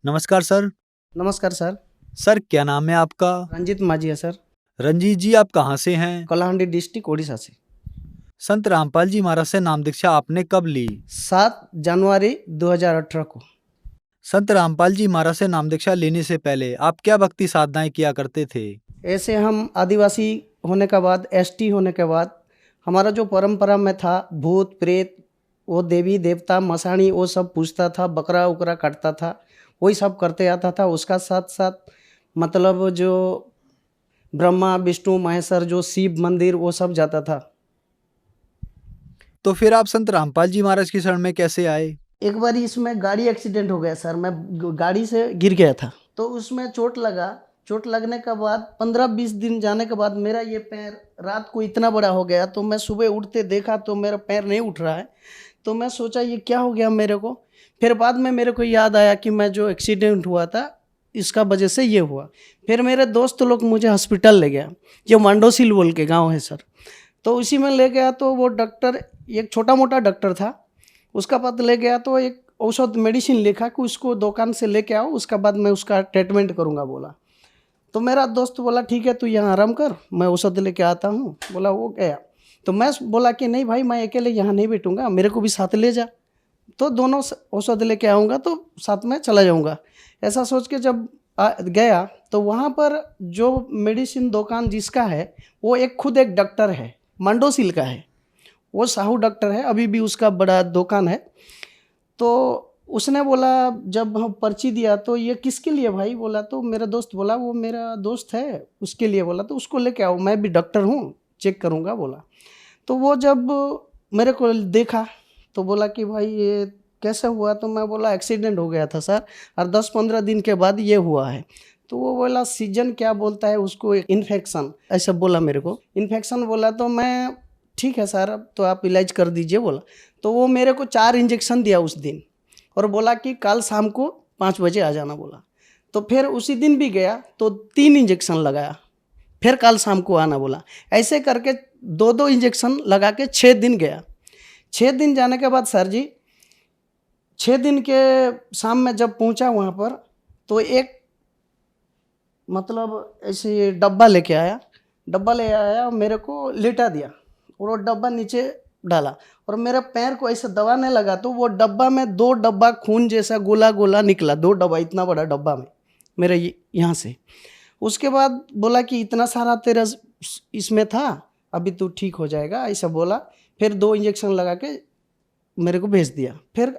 नमस्कार सर। नमस्कार sir. Sir क्या नाम है आपका? रंजीत माझी है सर। रंजीत जी आप कहाँ से हैं? कलाहांडी डिस्ट्रिक्ट ओडिशा से। संत रामपाल जी महाराज से नाम दीक्षा आपने कब ली? 7 जनवरी 2018 को। संत रामपाल जी महाराज से नाम दीक्षा लेने से पहले आप क्या भक्ति साधनाएं किया करते थे? ऐसे हम आदिवासी होने के बाद, एसटी होने के बाद, हमारा जो परंपरा में था, भूत प्रेत, वो देवी देवता मसाणी, वो सब पूछता था, बकरा उकरा काटता था, वही सब करते आता था। उसका साथ साथ मतलब जो ब्रह्मा विष्णु महेश्वर, जो शिव मंदिर, वो सब जाता था। तो फिर आप संत रामपाल जी महाराज की शरण में कैसे आए? एक बार इसमें गाड़ी एक्सीडेंट हो गया सर। मैं गाड़ी से गिर गया था, तो उसमें चोट लगा। चोट लगने के बाद 15-20 दिन जाने के बाद मेरा ये पैर रात को इतना बड़ा हो गया, तो मैं सुबह उठते देखा तो मेरा पैर नहीं उठ रहा है। तो मैं सोचा ये क्या हो गया मेरे को। फिर बाद में मेरे को याद आया कि मैं जो एक्सीडेंट हुआ था इसका वजह से ये हुआ। फिर मेरे दोस्त लोग मुझे हॉस्पिटल ले गया, जो मांडोसिल बोल के गाँव है सर। तो उसी में ले गया, तो वो डॉक्टर एक छोटा मोटा डॉक्टर था, उसका पास ले गया तो एक औषध मेडिसिन लिखा कि उसको दुकान से लेके आओ, उसका बाद मैं उसका ट्रीटमेंट करूँगा बोला। तो मेरा दोस्त बोला ठीक है तू यहाँ आराम कर, मैं औषध लेके आता हूँ। बोला वो गया। तो मैं बोला कि नहीं भाई, मैं अकेले यहाँ नहीं बैठूँगा, मेरे को भी साथ ले जा, तो दोनों औषध लेके आऊँगा तो साथ में चला जाऊँगा। ऐसा सोच के जब गया तो वहाँ पर जो मेडिसिन दुकान जिसका है, वो खुद एक डॉक्टर है, मंडोसिल का है, वो साहू डॉक्टर है, अभी भी उसका बड़ा दुकान है। तो उसने बोला, जब हम पर्ची दिया तो ये किसके लिए भाई बोला, तो मेरा दोस्त बोला वो मेरा दोस्त है उसके लिए। बोला तो उसको लेके आओ, मैं भी डॉक्टर हूँ, चेक करूँगा बोला। तो वो जब मेरे को देखा तो बोला कि भाई ये कैसे हुआ, तो मैं बोला एक्सीडेंट हो गया था सर, और 10-15 दिन के बाद ये हुआ है। तो वो बोला सीजन क्या बोलता है उसको, इन्फेक्शन ऐसा बोला मेरे को, इन्फेक्शन बोला। तो मैं ठीक है सर, अब तो आप इलाज कर दीजिए बोला। तो वो मेरे को 4 इंजेक्शन दिया उस दिन, और बोला कि कल शाम को 5 बजे आ जाना बोला। तो फिर उसी दिन भी गया तो 3 इंजेक्शन लगाया, फिर कल शाम को आना बोला। ऐसे करके 2-2 इंजेक्शन लगा के 6 दिन गया। 6 दिन जाने के बाद सर जी, 6 दिन के शाम में जब पहुंचा वहाँ पर, तो एक मतलब ऐसे डब्बा लेके आया, डब्बा ले आया, मेरे को लेटा दिया और वो डब्बा नीचे डाला, और मेरे पैर को ऐसे दबाने लगा। तो वो डब्बा में 2 डब्बा खून जैसा गोला गोला निकला, 2 डब्बा, इतना बड़ा डब्बा में मेरे यहाँ से। उसके बाद बोला कि इतना सारा तेरा इसमें था, अभी तू ठीक हो जाएगा ऐसा बोला। फिर 2 इंजेक्शन लगा के मेरे को भेज दिया। फिर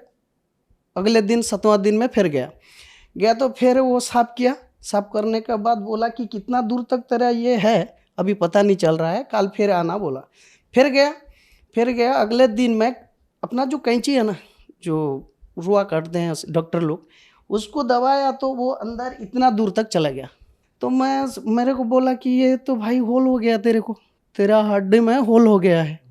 अगले दिन 7वां दिन में फिर गया तो फिर वो साफ किया। साफ करने के बाद बोला कि कितना दूर तक तेरा ये है अभी पता नहीं चल रहा है, कल फिर आना बोला। फिर गया अगले दिन मैं अपना जो कैंची है ना, जो रुआ काटते हैं डॉक्टर लोग, उसको दबाया तो वो अंदर इतना दूर तक चला गया। तो मेरे को बोला कि ये तो भाई होल हो गया, तेरा हड्डी में होल हो गया है।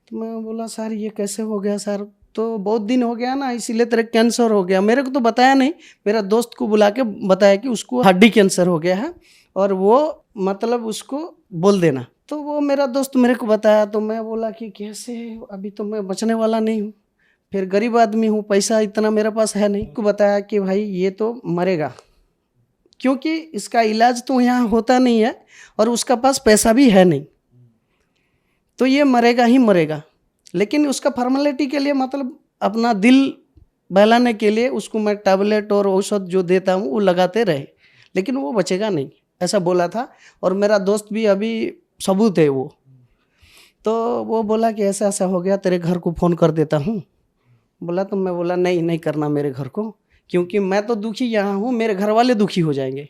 तो मैं बोला सर ये कैसे हो गया सर, तो बहुत दिन हो गया ना इसीलिए तेरे कैंसर हो गया। मेरे को तो बताया नहीं, मेरा दोस्त को बुला के बताया कि उसको हड्डी कैंसर हो गया है और वो मतलब उसको बोल देना। तो वो मेरा दोस्त मेरे को बताया, तो मैं बोला कि कैसे, अभी तो मैं बचने वाला नहीं हूँ, फिर गरीब आदमी हूँ, पैसा इतना मेरे पास है नहीं। को बताया कि भाई ये तो मरेगा, क्योंकि इसका इलाज तो यहाँ होता नहीं है और उसका पास पैसा भी है नहीं, तो ये मरेगा ही मरेगा। लेकिन उसका फॉर्मेलिटी के लिए, मतलब अपना दिल बहलाने के लिए, उसको मैं टैबलेट और औषध जो देता हूँ वो लगाते रहे, लेकिन वो बचेगा नहीं, ऐसा बोला था। और मेरा दोस्त भी अभी सबूत है वो। तो वो बोला कि ऐसा ऐसा हो गया, तेरे घर को फ़ोन कर देता हूँ बोला। तो मैं बोला नहीं नहीं करना मेरे घर को, क्योंकि मैं तो दुखी यहाँ हूँ, मेरे घर वाले दुखी हो जाएंगे,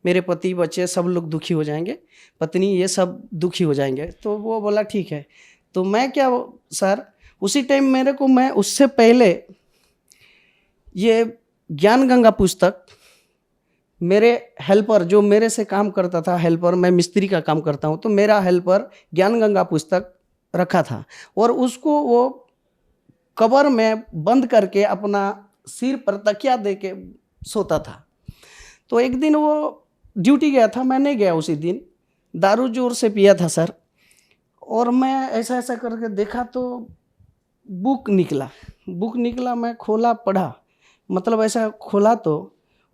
मेरे पति बच्चे सब लोग दुखी हो जाएंगे, पत्नी ये सब दुखी हो जाएंगे। तो वो बोला ठीक है। तो मैं क्या सर, उसी टाइम मेरे को, मैं उससे पहले ये ज्ञान गंगा पुस्तक, मेरे हेल्पर जो मेरे से काम करता था, हेल्पर, मैं मिस्त्री का काम करता हूँ, तो मेरा हेल्पर ज्ञान गंगा पुस्तक रखा था और उसको वो कबर में बंद करके अपना सिर पर तकिया दे के सोता था। तो एक दिन वो ड्यूटी गया था, मैं नहीं गया उसी दिन, दारू जोर से पिया था सर। और मैं ऐसा ऐसा करके देखा तो बुक निकला, मैं खोला पढ़ा, मतलब ऐसा खोला तो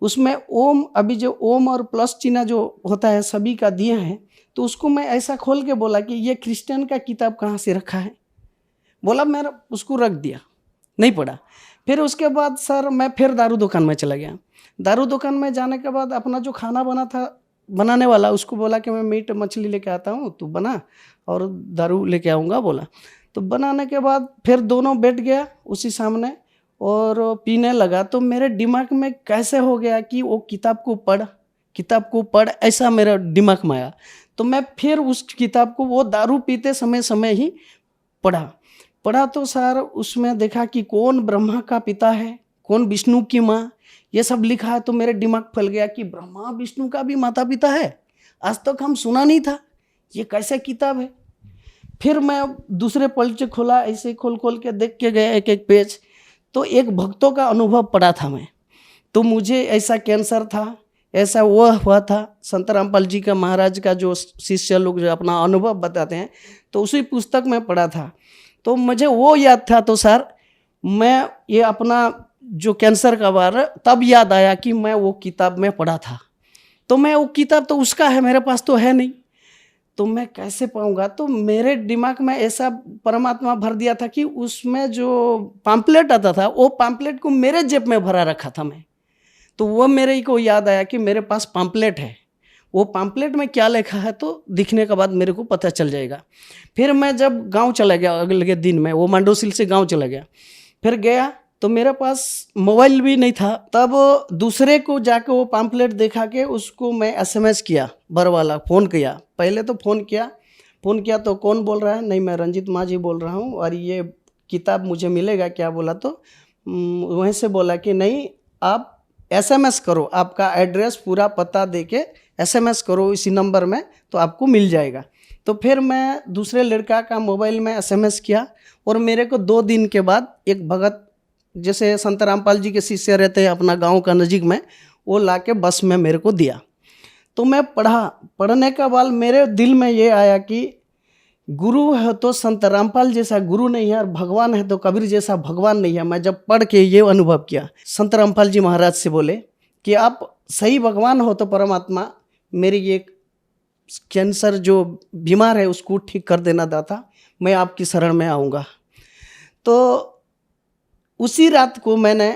उसमें ओम, अभी जो ओम और प्लस चिन्ह जो होता है सभी का दिए हैं, तो उसको मैं ऐसा खोल के बोला कि ये क्रिश्चियन का किताब कहाँ से रखा है। बोला मेरा, उसको रख दिया, नहीं पढ़ा। फिर उसके बाद सर मैं फिर दारू दुकान में चला गया। दारू दुकान में जाने के बाद अपना जो खाना बना था बनाने वाला, उसको बोला कि मैं मीट मछली लेके आता हूँ, तू बना और दारू लेके आऊँगा बोला। तो बनाने के बाद फिर दोनों बैठ गया उसी सामने और पीने लगा। तो मेरे दिमाग में कैसे हो गया कि वो किताब को पढ़, ऐसा मेरा दिमाग में आया। तो मैं फिर उस किताब को वो दारू पीते समय ही पढ़ा तो सर उसमें देखा कि कौन ब्रह्मा का पिता है, कौन विष्णु की माँ, ये सब लिखा है। तो मेरे दिमाग फैल गया कि ब्रह्मा विष्णु का भी माता पिता है, आज तक हम सुना नहीं था, ये कैसे किताब है। फिर मैं दूसरे पल्च खोला, ऐसे खोल के देख के गया एक एक पेज। तो एक भक्तों का अनुभव पढ़ा था मैं, तो मुझे ऐसा कैंसर था, ऐसा वो हुआ था। संत रामपाल जी का, महाराज का जो शिष्य लोग जो अपना अनुभव बताते हैं, तो उसी पुस्तक में पढ़ा था। तो मुझे वो याद था। तो सर मैं ये अपना जो कैंसर का बार तब याद आया कि मैं वो किताब में पढ़ा था। तो मैं वो किताब तो उसका है, मेरे पास तो है नहीं, तो मैं कैसे पाऊंगा। तो मेरे दिमाग में ऐसा परमात्मा भर दिया था कि उसमें जो पैम्पलेट आता था, वो पैम्पलेट को मेरे जेब में भरा रखा था मैं। तो वो मेरे को याद आया कि मेरे पास पैम्पलेट है, वो पैम्पलेट में क्या लिखा है तो दिखने के बाद मेरे को पता चल जाएगा। फिर मैं जब गांव चला गया, अगले दिन में वो मांडोसिल से गांव चला गया। फिर गया तो मेरे पास मोबाइल भी नहीं था। तब दूसरे को जाके वो पैम्पलेट देखा के उसको मैं एसएमएस किया, बर वाला फ़ोन किया। पहले तो फ़ोन किया तो कौन बोल रहा है, नहीं मैं रंजीत माझी बोल रहा हूँ और ये किताब मुझे मिलेगा क्या बोला। तो वहीं से बोला कि नहीं आप एसएमएस करो, आपका एड्रेस पूरा पता दे के एसएमएस करो इसी नंबर में तो आपको मिल जाएगा। तो फिर मैं दूसरे लड़का का मोबाइल में एसएमएस किया और मेरे को 2 दिन के बाद एक भगत, जैसे संत रामपाल जी के शिष्य रहते हैं अपना गांव का नज़दीक में, वो लाके बस में मेरे को दिया। तो मैं पढ़ने का बाद मेरे दिल में ये आया कि गुरु है तो संत रामपाल जैसा गुरु नहीं है और भगवान है तो कबीर जैसा भगवान नहीं है। मैं जब पढ़ के ये अनुभव किया, संत रामपाल जी महाराज से बोले कि आप सही भगवान हो तो परमात्मा मेरी ये कैंसर जो बीमार है उसको ठीक कर देना दाता, मैं आपकी शरण में आऊँगा। तो उसी रात को मैंने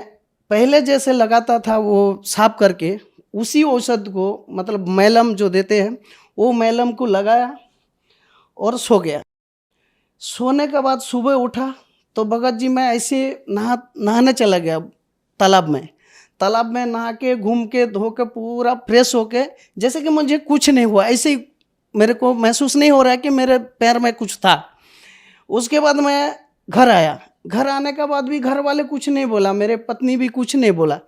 पहले जैसे लगाता था वो साफ करके उसी औषध को, मतलब मैलम जो देते हैं वो मैलम को लगाया और सो गया। सोने के बाद सुबह उठा तो भगत जी मैं ऐसे नहाने चला गया तालाब में नहा के घूम के धो के पूरा फ्रेश होके, जैसे कि मुझे कुछ नहीं हुआ, ऐसे ही मेरे को महसूस नहीं हो रहा है कि मेरे पैर में कुछ था। उसके बाद मैं घर आया, घर आने के बाद भी घर वाले कुछ नहीं बोला, मेरे पत्नी भी कुछ नहीं बोला।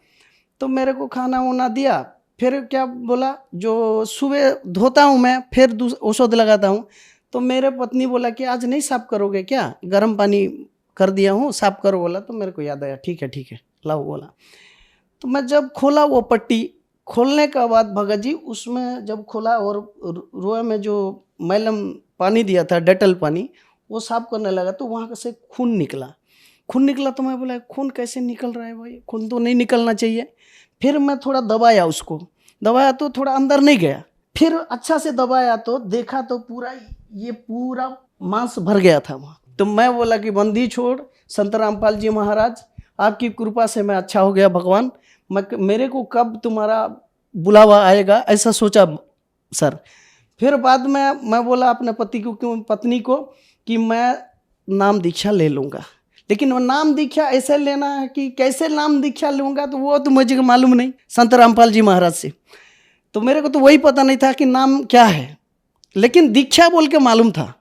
तो मेरे को खाना वाना दिया। फिर क्या बोला, जो सुबह धोता हूँ मैं फिर औषध लगाता हूँ। तो मेरे पत्नी बोला कि आज नहीं साफ करोगे क्या, गर्म पानी कर दिया हूँ साफ करो बोला। तो मेरे को याद आया ठीक है लाओ बोला। तो मैं जब खोला वो पट्टी, खोलने के बाद भगत जी उसमें जब खोला और रोए में जो मैलम पानी दिया था, डेटल पानी, वो साफ करने लगा तो वहाँ से खून निकला। तो मैं बोला खून कैसे निकल रहा है भाई, खून तो नहीं निकलना चाहिए। फिर मैं थोड़ा दबाया तो थोड़ा अंदर नहीं गया। फिर अच्छा से दबाया तो देखा तो पूरा मांस भर गया था वहाँ। तो मैं बोला कि बंदी छोड़ संत रामपाल जी महाराज, आपकी कृपा से मैं अच्छा हो गया भगवान, मेरे को कब तुम्हारा बुलावा आएगा ऐसा सोचा सर। फिर बाद में मैं बोला अपने पत्नी को कि मैं नाम दीक्षा ले लूँगा, लेकिन वो नाम दीक्षा ऐसे लेना है कि कैसे नाम दीक्षा लूँगा तो वो तो मुझे मालूम नहीं संत रामपाल जी महाराज से। तो मेरे को तो वही पता नहीं था कि नाम क्या है, लेकिन दीक्षा बोल के मालूम था,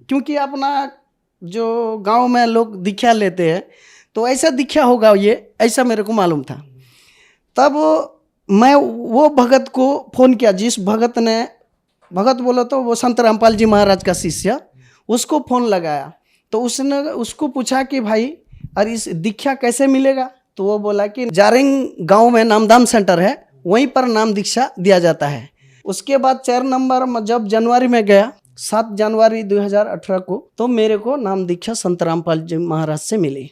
क्योंकि अपना जो गांव में लोग दीक्षा लेते हैं तो ऐसा दीक्षा होगा ये, ऐसा मेरे को मालूम था। तब मैं वो भगत को फ़ोन किया, जिस भगत बोला तो वो संत रामपाल जी महाराज का शिष्य, उसको फ़ोन लगाया। तो उसने उसको पूछा कि भाई अरे इस दीक्षा कैसे मिलेगा। तो वो बोला कि जारिंग गांव में नामधाम सेंटर है, वहीं पर नाम दीक्षा दिया जाता है। उसके बाद 4 नंबर जब जनवरी में गया, 7 जनवरी 2018 को, तो मेरे को नाम दीक्षा संत रामपाल जी महाराज से मिली।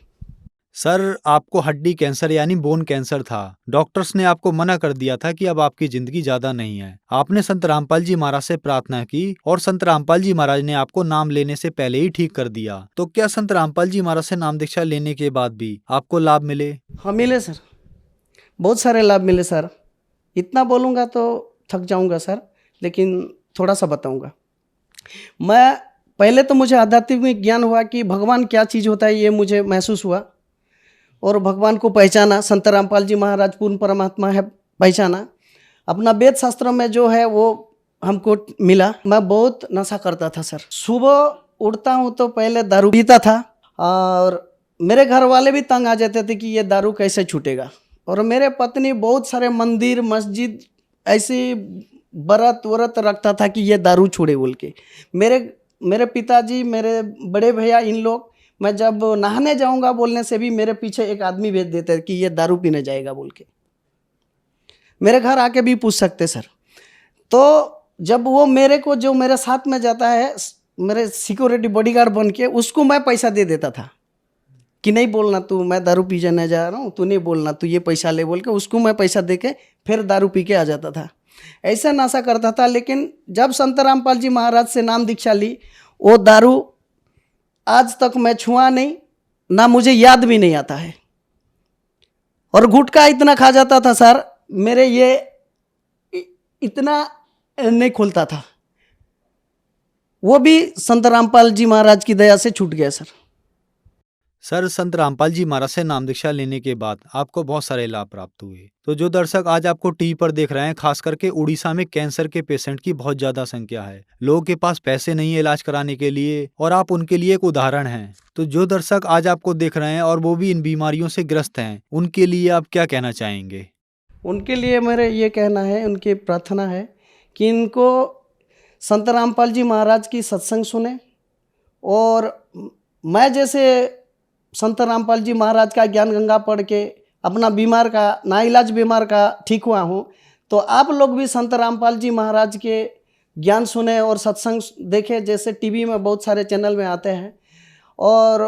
सर, आपको हड्डी कैंसर यानी बोन कैंसर था। डॉक्टर्स ने आपको मना कर दिया था कि अब आपकी जिंदगी ज्यादा नहीं है। आपने संत रामपाल जी महाराज से प्रार्थना की और संत रामपाल जी महाराज ने आपको नाम लेने से पहले ही ठीक कर दिया। तो क्या संत रामपाल जी महाराज से नाम दीक्षा लेने के बाद भी आपको लाभ मिले? हाँ मिले सर, बहुत सारे लाभ मिले सर। इतना बोलूँगा तो थक जाऊँगा सर, लेकिन थोड़ा सा बताऊँगा। मैं पहले तो मुझे आध्यात्मिक ज्ञान हुआ कि भगवान क्या चीज़ होता है, ये मुझे महसूस हुआ और भगवान को पहचाना। संत रामपाल जी महाराज पूर्ण परमात्मा है, पहचाना। अपना वेद शास्त्र में जो है वो हमको मिला। मैं बहुत नशा करता था सर। सुबह उठता हूँ तो पहले दारू पीता था और मेरे घर वाले भी तंग आ जाते थे कि ये दारू कैसे छूटेगा। और मेरे पत्नी बहुत सारे मंदिर मस्जिद ऐसी व्रत व्रत रखता था कि ये दारू छोड़े बोल के। मेरे पिताजी, मेरे बड़े भैया, इन लोग, मैं जब नहाने जाऊंगा बोलने से भी मेरे पीछे एक आदमी भेज देते कि ये दारू पीने जाएगा बोल के। मेरे घर आके भी पूछ सकते सर। तो जब वो मेरे को, जो मेरे साथ में जाता है, मेरे सिक्योरिटी बॉडीगार्ड बन के, उसको मैं पैसा दे देता था कि नहीं बोलना तू, मैं दारू पी जाने जा रहा हूँ, तू नहीं बोलना, तू ये पैसा ले बोल के उसको मैं पैसा दे के फिर दारू पी के आ जाता था। ऐसा नशा करता था। लेकिन जब संत रामपाल जी महाराज से नाम दीक्षा ली, वो दारू आज तक मैं छुआ नहीं, ना मुझे याद भी नहीं आता है। और गुटखा इतना खा जाता था सर, मेरे ये इतना नहीं खुलता था। वो भी संत रामपाल जी महाराज की दया से छूट गया सर। सर, संत रामपाल जी महाराज से नाम दीक्षा लेने के बाद आपको बहुत सारे लाभ प्राप्त हुए। तो जो दर्शक आज आपको टीवी पर देख रहे हैं, खास करके उड़ीसा में कैंसर के पेशेंट की बहुत ज्यादा संख्या है। लोगों के पास पैसे नहीं है इलाज कराने के लिए और आप उनके लिए एक उदाहरण हैं। तो जो दर्शक आज आपको देख रहे हैं और वो भी इन बीमारियों से ग्रस्त हैं, उनके लिए आप क्या कहना चाहेंगे? उनके लिए मेरे ये कहना है, उनकी प्रार्थना है कि इनको संत रामपाल जी महाराज की सत्संग सुने। और मैं जैसे संत रामपाल जी महाराज का ज्ञान गंगा पढ़ के अपना बीमार का, नाइलाज बीमार का ठीक हुआ हूँ, तो आप लोग भी संत रामपाल जी महाराज के ज्ञान सुने और सत्संग देखें। जैसे टीवी में बहुत सारे चैनल में आते हैं और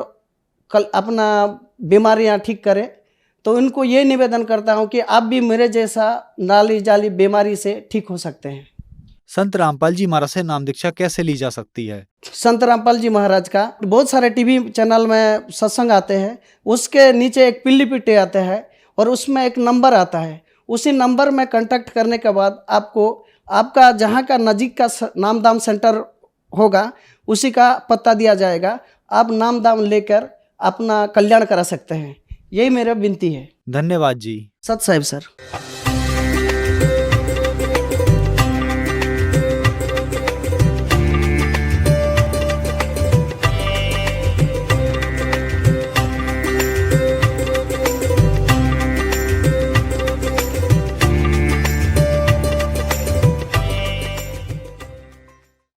कल अपना बीमारियाँ ठीक करें। तो इनको ये निवेदन करता हूँ कि आप भी मेरे जैसा नाली जाली बीमारी से ठीक हो सकते हैं। संत रामपाल जी महाराज से नाम दीक्षा कैसे ली जा सकती है? संत रामपाल जी महाराज का बहुत सारे टीवी चैनल में सत्संग आते हैं, उसके नीचे एक पिल्ली पिट्टे आते हैं और उसमें एक नंबर आता है। उसी नंबर में कांटेक्ट करने के बाद आपको आपका जहाँ का नज़दीक का नामदान सेंटर होगा उसी का पता दिया जाएगा। आप नामदान लेकर अपना कल्याण करा सकते हैं। यही मेरा विनती है। धन्यवाद जी। सत साहिब सर।